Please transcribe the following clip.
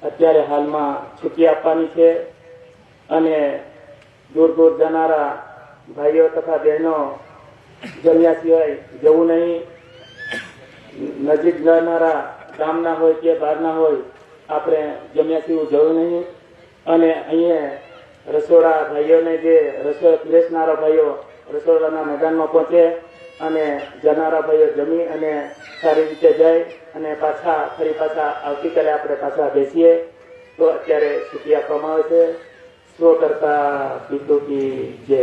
અત્યારે હાલમાં છૂટી આપવાની છે અને દૂર દૂર જનારા ભાઈઓ તથા બહેનો જમ્યા સિવાય જવું નહીં. નજીક જનારા ગામના હોય કે બહારના હોય આપણે જમ્યા સિવાય જવું નહીં. અને અહીંયા રસોડા ભાઈઓને જે રસોઈ પીરસનારા ભાઈઓ રસોડાના મેદાનમાં પહોંચે અને જનારા ભાઈઓ જમી અને સારી રીતે જાય અને ફરી પાછા આવતીકાલે આપણે પાછા બેસીએ. તો અત્યારે છૂટી આપવામાં આવે છે. 100 કરતા બીજું કી જય.